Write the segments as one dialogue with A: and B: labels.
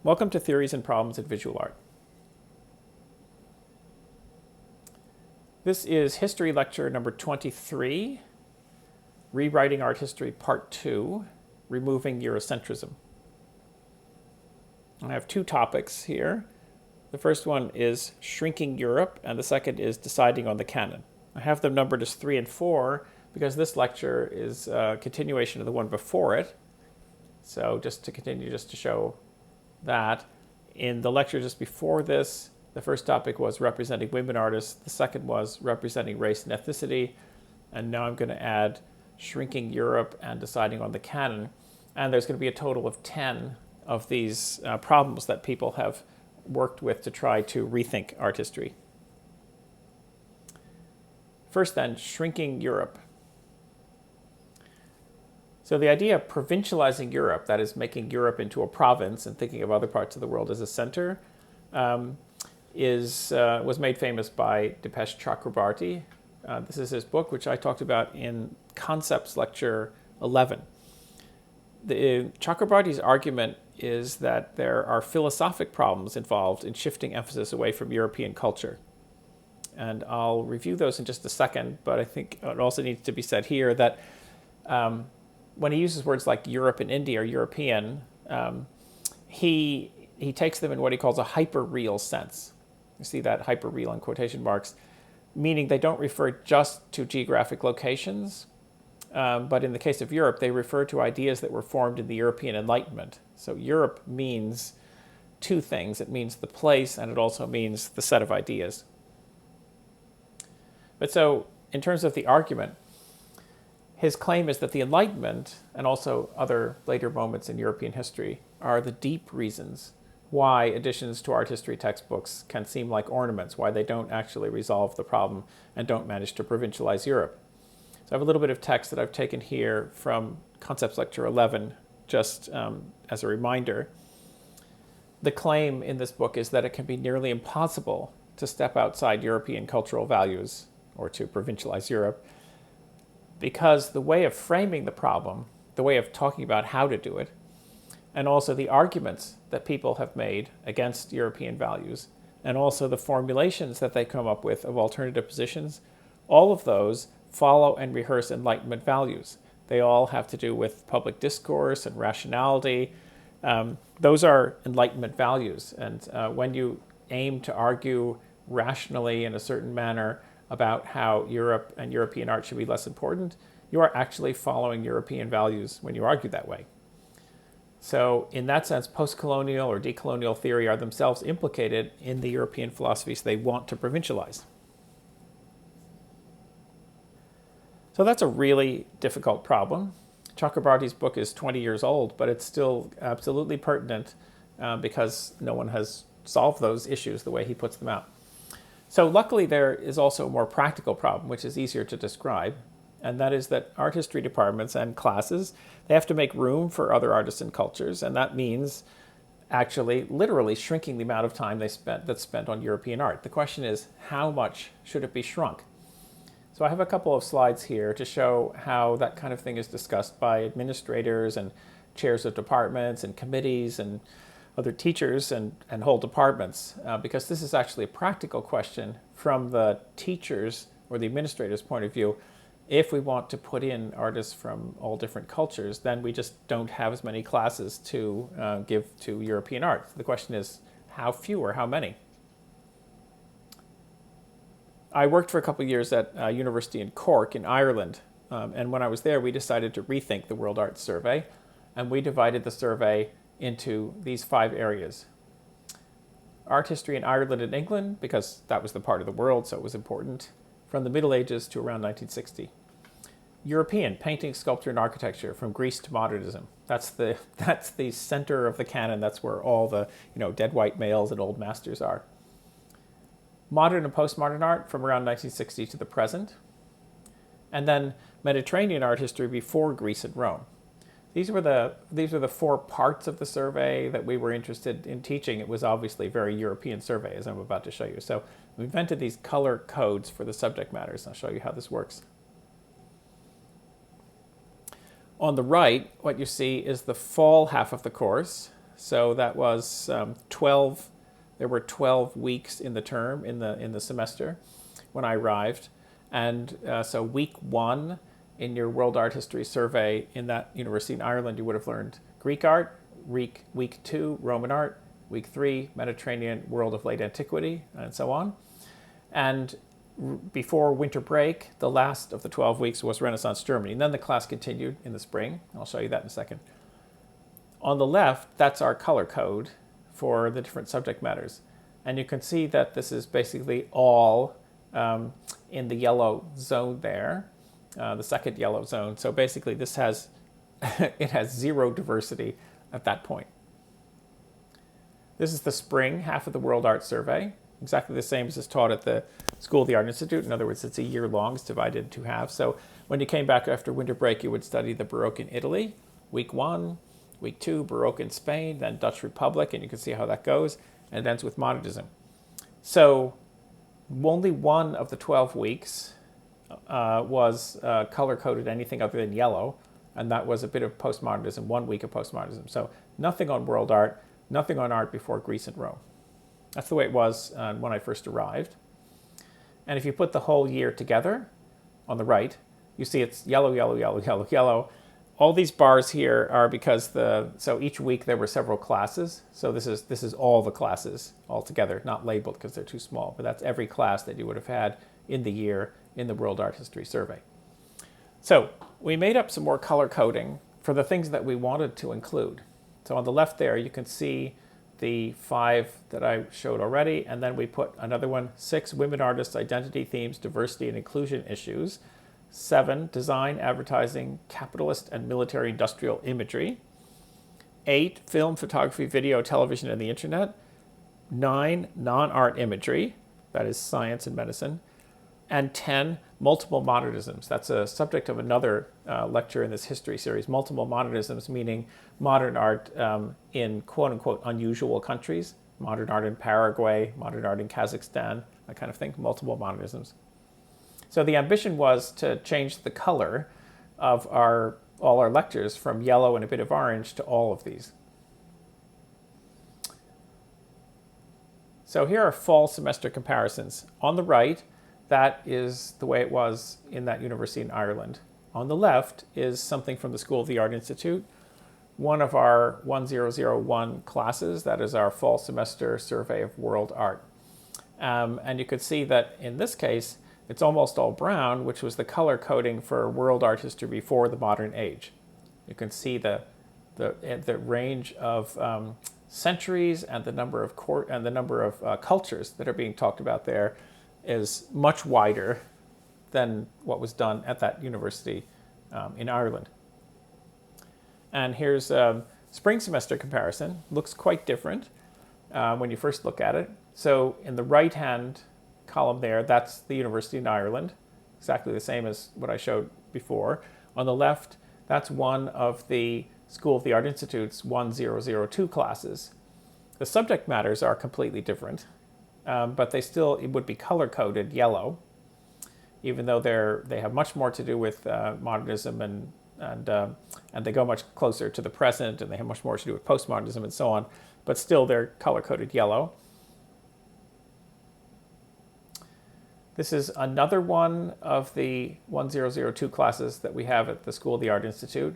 A: Welcome to Theories and Problems in Visual Art. This is history lecture number 23, Rewriting Art History Part 2, Removing Eurocentrism. I have two topics here. The first one is Shrinking Europe, and the second is Deciding on the Canon. I have them numbered as 3 and 4 because this lecture is a continuation of the one before it. So just to continue, just to show that. In the lecture just before this, the first topic was representing women artists. The second was representing race and ethnicity. And now I'm going to add Shrinking Europe and Deciding on the Canon. And there's going to be a total of 10 of these problems that people have worked with to try to rethink art history. First then, Shrinking Europe. So the idea of provincializing Europe, that is making Europe into a province and thinking of other parts of the world as a center, was made famous by Dipesh Chakrabarty. This is his book, which I talked about in Concepts Lecture 11. Chakrabarty's argument is that there are philosophic problems involved in shifting emphasis away from European culture. And I'll review those in just a second, but I think it also needs to be said here that when he uses words like Europe and India or European, he takes them in what he calls a hyper-real sense. You see that hyper-real in quotation marks, meaning they don't refer just to geographic locations, but in the case of Europe, they refer to ideas that were formed in the European Enlightenment. So Europe means two things. It means the place, and it also means the set of ideas. But so, in terms of the argument, his claim is that the Enlightenment, and also other later moments in European history, are the deep reasons why additions to art history textbooks can seem like ornaments, why they don't actually resolve the problem and don't manage to provincialize Europe. So I have a little bit of text that I've taken here from Concepts Lecture 11, just as a reminder. The claim in this book is that it can be nearly impossible to step outside European cultural values, or to provincialize Europe, because the way of framing the problem, the way of talking about how to do it, and also the arguments that people have made against European values, and also the formulations that they come up with of alternative positions, all of those follow and rehearse Enlightenment values. They all have to do with public discourse and rationality. Those are Enlightenment values. And when you aim to argue rationally in a certain manner about how Europe and European art should be less important, you are actually following European values when you argue that way. So in that sense, post-colonial or decolonial theory are themselves implicated in the European philosophies they want to provincialize. So that's a really difficult problem. Chakrabarty's book is 20 years old, but it's still absolutely pertinent because no one has solved those issues the way he puts them out. So luckily there is also a more practical problem, which is easier to describe, and that is that art history departments and classes, they have to make room for other artists and cultures, and that means actually literally shrinking the amount of time that's spent on European art. The question is, how much should it be shrunk? So I have a couple of slides here to show how that kind of thing is discussed by administrators and chairs of departments and committees and other teachers and whole departments, because this is actually a practical question from the teachers or the administrators' point of view. If we want to put in artists from all different cultures, then we just don't have as many classes to give to European art. The question is, how few or how many? I worked for a couple of years at a university in Cork in Ireland, and when I was there, we decided to rethink the World Arts Survey, and we divided the survey into these 5 areas. Art history in Ireland and England, because that was the part of the world, so it was important, from the Middle Ages to around 1960. European, painting, sculpture, and architecture, from Greece to modernism. That's the center of the canon. That's where all the dead white males and old masters are. Modern and postmodern art, from around 1960 to the present. And then Mediterranean art history before Greece and Rome. These were the 4 parts of the survey that we were interested in teaching. It was obviously a very European survey, as I'm about to show you. So we invented these color codes for the subject matters. I'll show you how this works. On the right, what you see is the fall half of the course. So that was 12. There were 12 weeks in the term in the semester when I arrived, and so week 1 in your World Art History survey in that university in Ireland, you would have learned Greek art. Week 2, Roman art. Week 3, Mediterranean, world of late antiquity, and so on. And before winter break, the last of the 12 weeks was Renaissance Germany. And then the class continued in the spring. I'll show you that in a second. On the left, that's our color code for the different subject matters. And you can see that this is basically all in the yellow zone there, the second yellow zone. So basically this has, it has zero diversity at that point. This is the spring half of the World Art Survey, exactly the same as is taught at the School of the Art Institute. In other words, it's a year long, it's divided into halves. So when you came back after winter break, you would study the Baroque in Italy, week 1, week 2, Baroque in Spain, then Dutch Republic, and you can see how that goes, and it ends with modernism. So only one of the 12 weeks was color-coded anything other than yellow, and that was a bit of postmodernism, 1 week of postmodernism. So nothing on world art, nothing on art before Greece and Rome. That's the way it was when I first arrived. And if you put the whole year together on the right, you see it's yellow, yellow, yellow, yellow, yellow. All these bars here are because so each week there were several classes. So this is all the classes all together, not labeled because they're too small, but that's every class that you would have had in the year in the World Art History Survey. So we made up some more color coding for the things that we wanted to include. So on the left there, you can see the 5 that I showed already, and then we put another one, 6, women artists, identity themes, diversity and inclusion issues. 7, design, advertising, capitalist and military industrial imagery. 8, film, photography, video, television, and the internet. 9, non-art imagery, that is science and medicine. And 10, multiple modernisms. That's a subject of another lecture in this history series. Multiple modernisms, meaning modern art in quote-unquote unusual countries. Modern art in Paraguay, modern art in Kazakhstan, that kind of thing, multiple modernisms. So the ambition was to change the color of all our lectures from yellow and a bit of orange to all of these. So here are fall semester comparisons. On the right, that is the way it was in that university in Ireland. On the left is something from the School of the Art Institute, one of our 1001 classes. That is our fall semester survey of world art. And you could see that in this case, it's almost all brown, which was the color coding for world art history before the modern age. You can see the range of centuries and the number of cultures that are being talked about there is much wider than what was done at that university in Ireland. And here's a spring semester comparison. Looks quite different when you first look at it. So in the right-hand column there, that's the university in Ireland, exactly the same as what I showed before. On the left, that's one of the School of the Art Institute's 1002 classes. The subject matters are completely different. But it would be color-coded yellow, even though they have much more to do with modernism and they go much closer to the present, and they have much more to do with postmodernism and so on, but still they're color-coded yellow. This is another one of the 1002 classes that we have at the School of the Art Institute.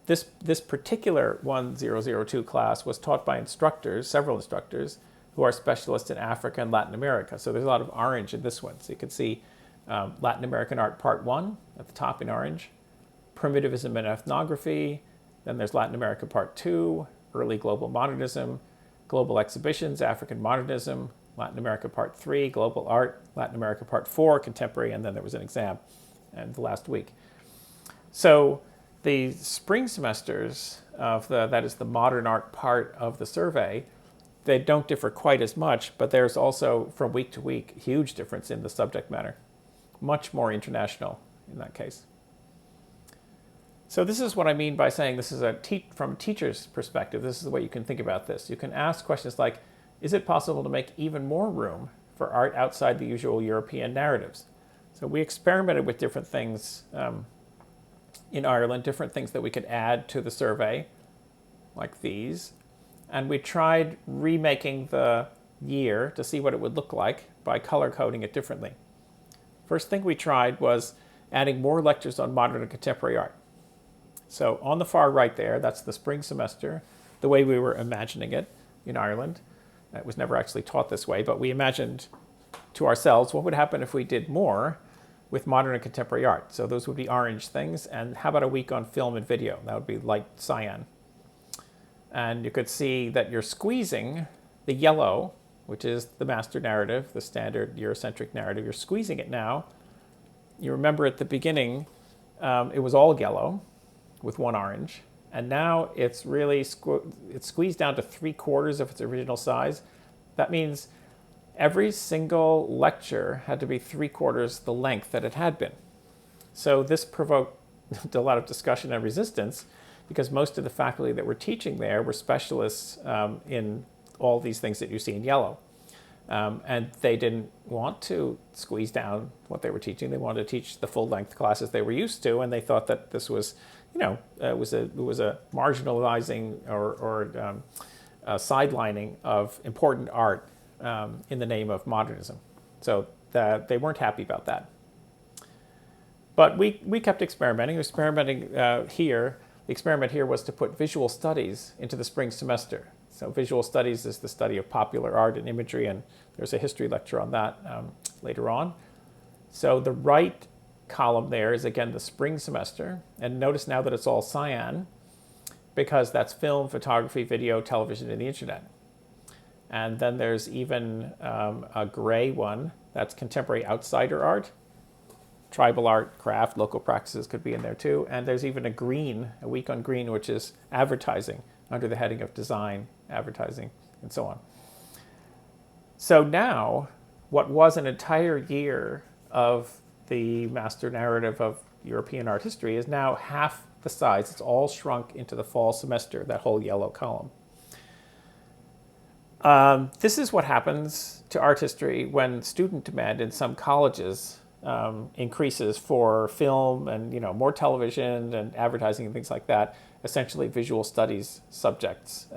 A: This particular 1002 class was taught by several instructors, who are specialists in Africa and Latin America. So there's a lot of orange in this one. So you can see Latin American art part 1 at the top in orange, primitivism and ethnography, then there's Latin America part 2, early global modernism, global exhibitions, African modernism, Latin America part 3, global art, Latin America part 4, contemporary, and then there was an exam the last week. So the spring semesters that is the modern art part of the survey, they don't differ quite as much, but there's also, from week to week, huge difference in the subject matter. Much more international in that case. So this is what I mean by saying this is from a teacher's perspective. This is the way you can think about this. You can ask questions like, is it possible to make even more room for art outside the usual European narratives? So we experimented with different things in Ireland, different things that we could add to the survey, like these. And we tried remaking the year to see what it would look like by color coding it differently. First thing we tried was adding more lectures on modern and contemporary art. So on the far right there, that's the spring semester, the way we were imagining it in Ireland. It was never actually taught this way, but we imagined to ourselves what would happen if we did more with modern and contemporary art. So those would be orange things, and how about a week on film and video? That would be light cyan. And you could see that you're squeezing the yellow, which is the master narrative, the standard Eurocentric narrative. You're squeezing it now. You remember at the beginning, it was all yellow with one orange. And now it's really it's squeezed down to 3/4 of its original size. That means every single lecture had to be 3/4 the length that it had been. So this provoked a lot of discussion and resistance, because most of the faculty that were teaching there were specialists in all these things that you see in yellow. And they didn't want to squeeze down what they were teaching. They wanted to teach the full-length classes they were used to, and they thought that this was, it was a marginalizing or sidelining of important art in the name of modernism. So they weren't happy about that. But we kept experimenting. Here. The experiment here was to put visual studies into the spring semester. So visual studies is the study of popular art and imagery, and there's a history lecture on that later on. So the right column there is, again, the spring semester. And notice now that it's all cyan, because that's film, photography, video, television, and the internet. And then there's even a gray one. That's contemporary outsider art. Tribal art, craft, local practices could be in there too. And there's even a week on green, which is advertising under the heading of design, advertising, and so on. So now, what was an entire year of the master narrative of European art history is now half the size. It's all shrunk into the fall semester, that whole yellow column. This is what happens to art history when student demand in some colleges increases for film and more television and advertising and things like that, essentially visual studies subjects.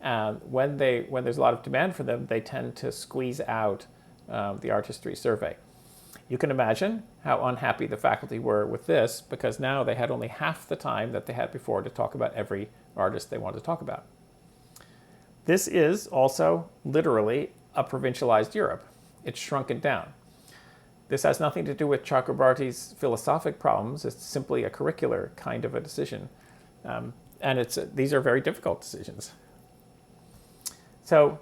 A: And when there's a lot of demand for them, they tend to squeeze out the art history survey. You can imagine how unhappy the faculty were with this, because now they had only half the time that they had before to talk about every artist they wanted to talk about. This is also literally a provincialized Europe. It's shrunken down. This has nothing to do with Chakrabarty's philosophic problems. It's simply a curricular kind of a decision. And these are very difficult decisions. So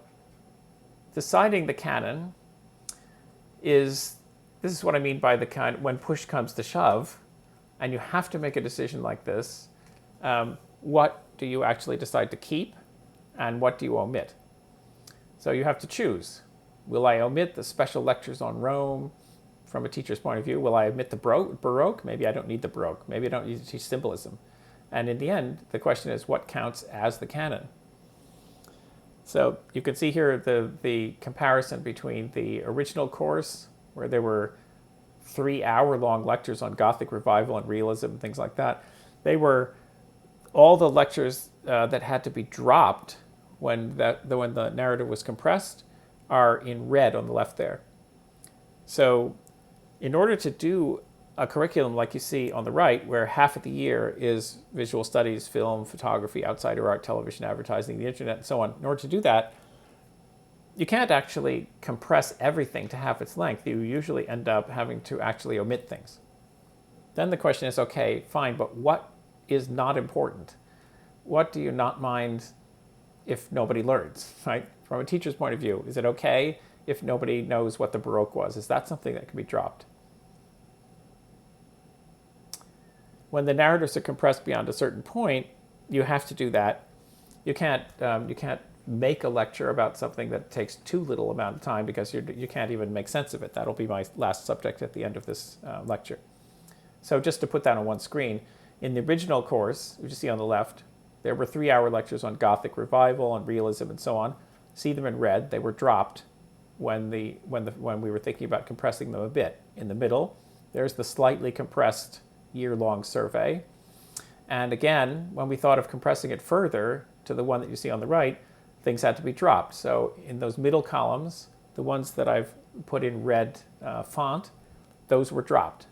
A: deciding the canon this is what I mean by the kind, when push comes to shove, and you have to make a decision like this, what do you actually decide to keep, and what do you omit? So you have to choose. Will I omit the special lectures on Rome from a teacher's point of view? Will I omit the Baroque? Maybe I don't need the Baroque. Maybe I don't need to teach symbolism. And in the end, the question is, what counts as the canon? So you can see here the comparison between the original course, where there were 3-hour-long lectures on Gothic revival and realism and things like that. They were all the lectures that had to be dropped when the narrative was compressed are in red on the left there. So in order to do a curriculum like you see on the right, where half of the year is visual studies, film, photography, outsider art, television, advertising, the internet, and so on, in order to do that, you can't actually compress everything to half its length. You usually end up having to actually omit things. Then the question is, okay, fine, but what is not important? What do you not mind if nobody learns, right? From a teacher's point of view, is it okay if nobody knows what the Baroque was? Is that something that can be dropped? When the narratives are compressed beyond a certain point, you have to do that. You can't make a lecture about something that takes too little amount of time, because you can't even make sense of it. That'll be my last subject at the end of this lecture. So just to put that on one screen, in the original course, which you see on the left, there were 3-hour lectures on Gothic revival and realism and so on. See them in red. They were dropped when we were thinking about compressing them a bit. In the middle, there's the slightly compressed year-long survey. And again, when we thought of compressing it further to the one that you see on the right, things had to be dropped. So in those middle columns, the ones that I've put in red font, those were dropped.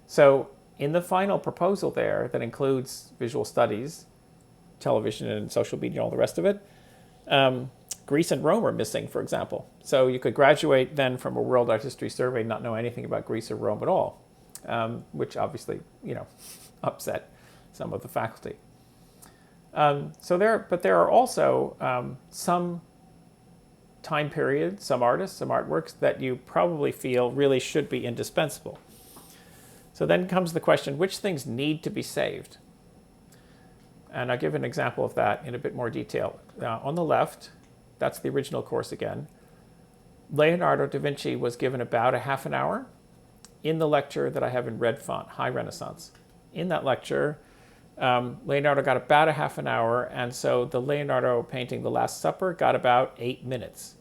A: So in the final proposal there that includes visual studies, television and social media and all the rest of it, Greece and Rome are missing, for example. So you could graduate then from a world art history survey not know anything about Greece or Rome at all, which obviously, upset some of the faculty. But there are also some time periods, some artists, some artworks that you probably feel really should be indispensable. So then comes the question, which things need to be saved? And I'll give an example of that in a bit more detail. On the left, that's the original course again. Leonardo da Vinci was given about a half an hour in the lecture that I have in red font, High Renaissance. In that lecture, Leonardo got about a half an hour, and so the Leonardo painting, The Last Supper, got about 8 minutes.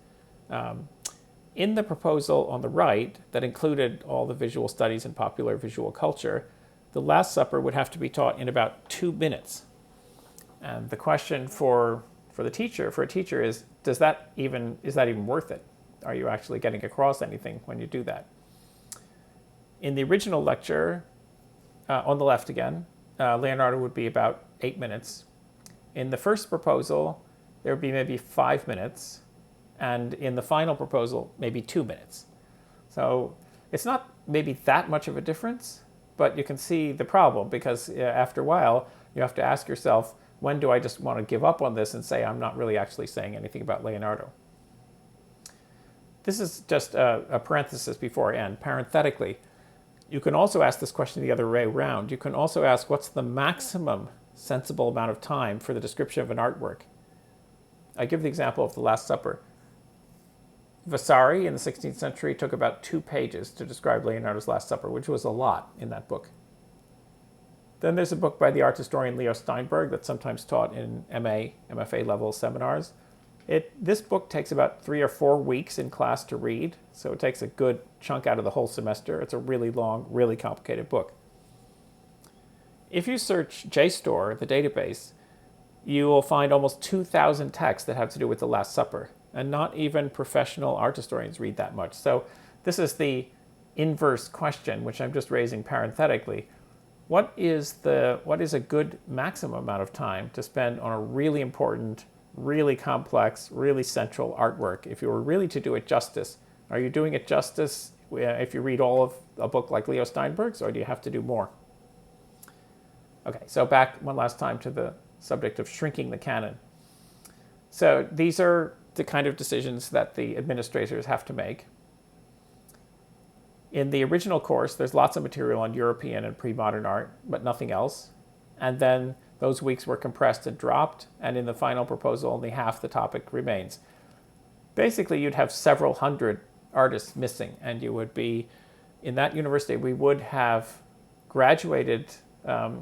A: In the proposal on the right that included all the visual studies and popular visual culture, The Last Supper would have to be taught in about 2 minutes. And the question for a teacher is, is that even worth it? Are you actually getting across anything when you do that? In the original lecture, on the left again, Leonardo would be about 8 minutes. In the first proposal, there would be maybe 5 minutes. And in the final proposal, maybe 2 minutes. So it's not maybe that much of a difference, but you can see the problem, because after a while, you have to ask yourself, when do I just want to give up on this and say I'm not really actually saying anything about Leonardo? This is just a parenthesis before I end. Parenthetically, you can also ask this question the other way around. You can also ask, what's the maximum sensible amount of time for the description of an artwork? I give the example of The Last Supper. Vasari in the 16th century took about 2 pages to describe Leonardo's Last Supper, which was a lot in that book. Then there's a book by the art historian Leo Steinberg that's sometimes taught in MA, MFA level seminars. This book takes about 3 or 4 weeks in class to read, so it takes a good chunk out of the whole semester. It's a really long, really complicated book. If you search JSTOR, the database, you will find almost 2,000 texts that have to do with The Last Supper, and not even professional art historians read that much. So this is the inverse question, which I'm just raising parenthetically. What is a good maximum amount of time to spend on a really important, really complex, really central artwork? If you were really to do it justice, are you doing it justice if you read all of a book like Leo Steinberg's, or do you have to do more? Okay, so back one last time to the subject of shrinking the canon. So these are the kind of decisions that the administrators have to make. In the original course, there's lots of material on European and pre-modern art, but nothing else. And then those weeks were compressed and dropped, and in the final proposal, only half the topic remains. Basically, you'd have several hundred artists missing, and you would be, in that university, we would have graduated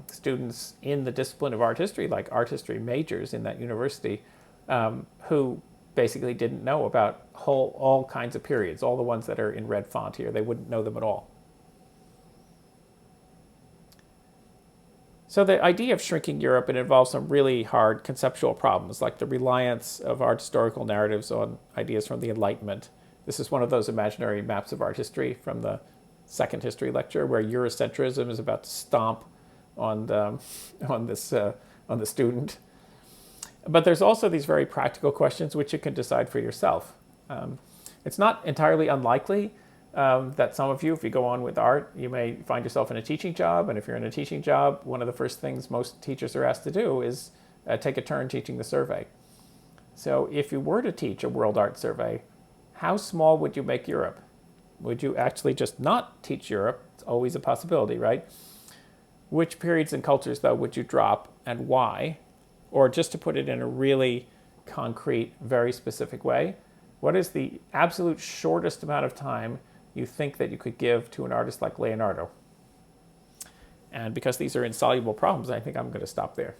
A: students in the discipline of art history, like art history majors in that university, who basically didn't know about all kinds of periods, all the ones that are in red font here. They wouldn't know them at all. So the idea of shrinking Europe, it involves some really hard conceptual problems, like the reliance of art historical narratives on ideas from the Enlightenment. This is one of those imaginary maps of art history from the second history lecture, where Eurocentrism is about to stomp on the student. But there's also these very practical questions which you can decide for yourself. It's not entirely unlikely that some of you, if you go on with art, you may find yourself in a teaching job. And if you're in a teaching job, one of the first things most teachers are asked to do is take a turn teaching the survey. So if you were to teach a world art survey, how small would you make Europe? Would you actually just not teach Europe? It's always a possibility, right? Which periods and cultures, though, would you drop, and why? Or just to put it in a really concrete, very specific way, what is the absolute shortest amount of time you think that you could give to an artist like Leonardo? And because these are insoluble problems, I think I'm going to stop there.